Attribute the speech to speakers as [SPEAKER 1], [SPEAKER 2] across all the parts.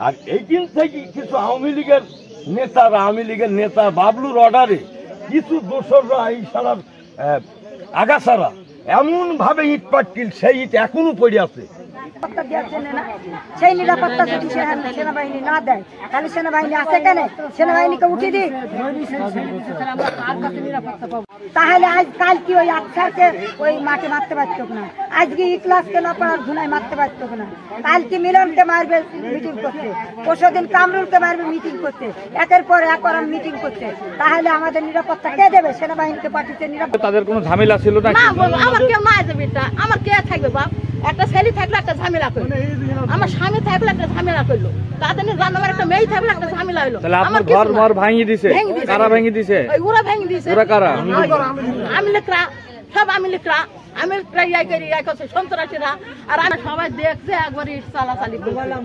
[SPEAKER 1] আর এইদিন থেকে কিছু আওয়ামী লীগের নেতা বাবলুর অর্ডারে কিছু দোসররা এই সারার আগাছাড়া এমন ভাবে ইট পাটকিল, সেই ইট এখনো পড়ে আছে।
[SPEAKER 2] সেই নিরাপত্তা যদি সেনাবাহিনী না দেয় তাহলে সেনাবাহিনী আছে কেন? সেনাবাহিনীকে উঠিয়ে দিই, তাহলে আজ কাল কি ওই আচ্ছাকে ওই মাঠে মারতে পারত না, আজকে ইকলাসকে নপাড়ার ধুনায় মারতে পারত না, কালকে মিলনকে মারবে মিটিং করতে, পরশুদিন কামরুলকে মারবে মিটিং করতে, একের পর এক ওরা মিটিং করতে, তাহলে আমাদের নিরাপত্তা কে দেবে? সেনাবাহিনীকে পাঠিয়েছে নিরাপত্তা।
[SPEAKER 3] তাদের কোনো ঝামেলা ছিল না?
[SPEAKER 2] আমার কেউ না দেবে, আমার কে থাকবে বাপ? একটা ছেলে থাকলে একটা ঝামেলা করলো, আমার স্বামী থাকলে একটা ঝামেলা করলো, তাদের আমার একটা মেয়ে থাকলে একটা ঝামেলা হলো।
[SPEAKER 3] আমার ঘর ঘর ভাঙিয়ে দিছে, কারা ভাঙিয়ে দিছে?
[SPEAKER 2] ওরা ভাঙিয়ে দিছে।
[SPEAKER 3] ওরা কারা?
[SPEAKER 2] আমি লেখরা, সব আমি লেখরা, আমি সন্ত্রাসীরা। আর আমি সবাই দেখছে একবার ইট চালাচালি করছে।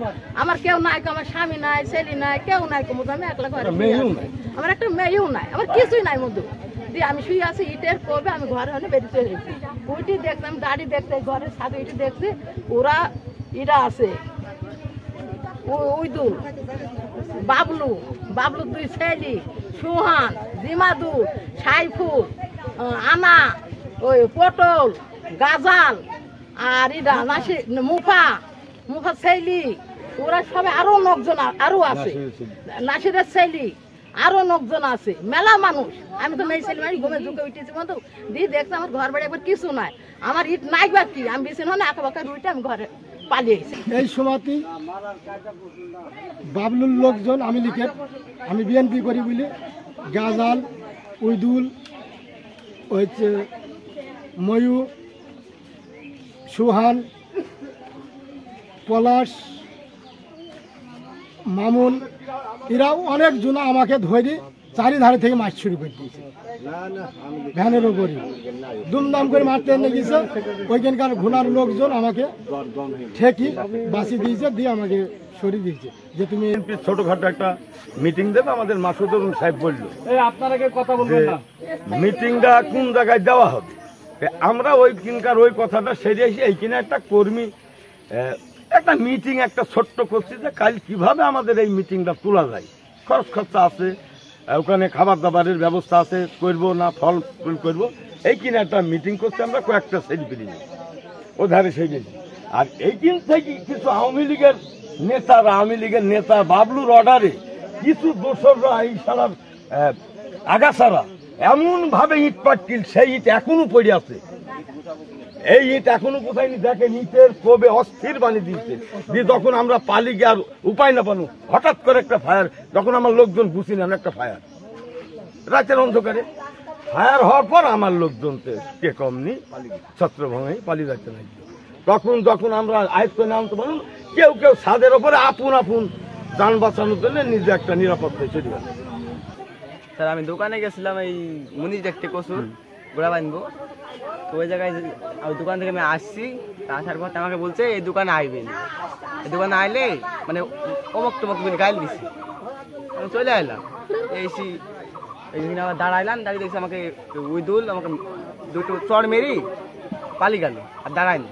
[SPEAKER 2] আমার কেউ নাই, আমার স্বামী নাই, ছেলে নাই, কেউ নাই, আমি একলা ঘরে, আমার একটা মেয়েও নাই, আমার কিছুই নাই মধু দিয়ে আমি শুয়ে আছি ইটের কবে আমি ঘরে হলে বেরিয়ে চলে গেছি। উইটি দেখলাম, দাড়ি দেখতে ঘরের সাথে উইটি দেখছি, ওরা ইরা আছে উইদুল, বাবলু দুই ছেলে, সুহান, জিমাদু, সাইফুল, আনা, ওই পটল, গাজাল, আর ইরা মুফা ছেলি, ওরা সবাই আরো 9 জন আরো আছে, নাসিরের ছেলি আরো 9 জন আছে, মেলা মানুষ। আমি তো মেয়ে ছেলে ঘুমে ঝুঁকে উঠেছি মতো দিয়ে দেখছি আমার ঘর বাড়ি একবার কিছু নাই, আমার ইট নাই বা কি, আমি বেশি না আঁকা বাঁকা রুইটা আমি ঘরে পালিয়েছি।
[SPEAKER 4] এই সময়তে বাবলুর লোকজন আমি লিখে, আমি বিএনপি করি বলে গাজাল, উইদুল, হচ্ছে ময়ূ, সুহান, পলাশ, মামুন, এরাও অনেক জন আমাকে ধরে চারিধারে থেকে মাছ শুরু করে দিয়েছে, ভ্যানের ওপরে দুমদাম করে মারতে এনে গেছে। ওইখানকার ঘোড়ার লোকজন আমাকে ঠেকি বাঁচি দিয়েছে, দিয়ে আমাকে সরিয়ে দিয়েছে যে তুমি
[SPEAKER 1] ছোটখাটো একটা মিটিং দেবে। আমাদের মাসুদুর সাহেব বললো
[SPEAKER 3] আপনারা কথা বলবেন না,
[SPEAKER 1] মিটিংটা কোন জায়গায় দেওয়া হবে। আমরা ওইখানকার ওই কথাটা সেরে এসে এইখানে একটা কর্মী একটা মিটিং একটা ছোট্ট করছি যে কাল কিভাবে আমাদের এই মিটিংটা তোলা যায়, খরচ খরচা আছে, ওখানে খাবার দাবারের ব্যবস্থা আছে, করবো না ফল করবো, এইখানে একটা মিটিং করছি আমরা কয়েকটা সেলিব্রিটি ও ধারে সেই। আর এইদিন থেকে কিছু আওয়ামী লীগের নেতা বাবলুর অর্ডারে কিছু দোসররা এই সারার আগাছাড়া এমন ভাবে ইট পাটকিল, সেই ইট এখনো পড়ে আছে। এই ইট এখনো কোথায় দেখেন, ইটের কবে অস্থির বানিয়ে দিচ্ছে দিয়ে যখন আমরা পালি গিয়ে আর উপায় না পানো, হঠাৎ করে একটা ফায়ার, যখন আমার লোকজন বুঝি না একটা ফায়ার রাতের অন্ধকারে ফায়ার হওয়ার পর আমার লোকজন কে কম নেই ছত্রভঙ্গে পালিয়ে যাচ্ছে না। যখন আমরা আয়ত্ত নামতে পারলাম, কেউ ছাদের ওপরে আপন যান বাঁচানোর জন্য নিজে একটা নিরাপত্তায় চলে গেল।
[SPEAKER 5] স্যার আমি দোকানে গেছিলাম এই মুনিশ দেখতে কচুর গোড়া বাঁধবো, তো ওই জায়গায় ওই দোকান থেকে আমি আসছি, আসার পর আমাকে বলছে এই দোকানে আইবেন, এই দোকানে আইলে মানে অমক টমক বলে গাইল দিছি, আমি চলে আইলাম। এসি এইখানে আবার দাঁড়াইলাম, দাঁড়িয়ে দেখছি আমাকে উইদুল আমাকে দুটো চড় মেরি পালি গেল আর দাঁড়ায়নি।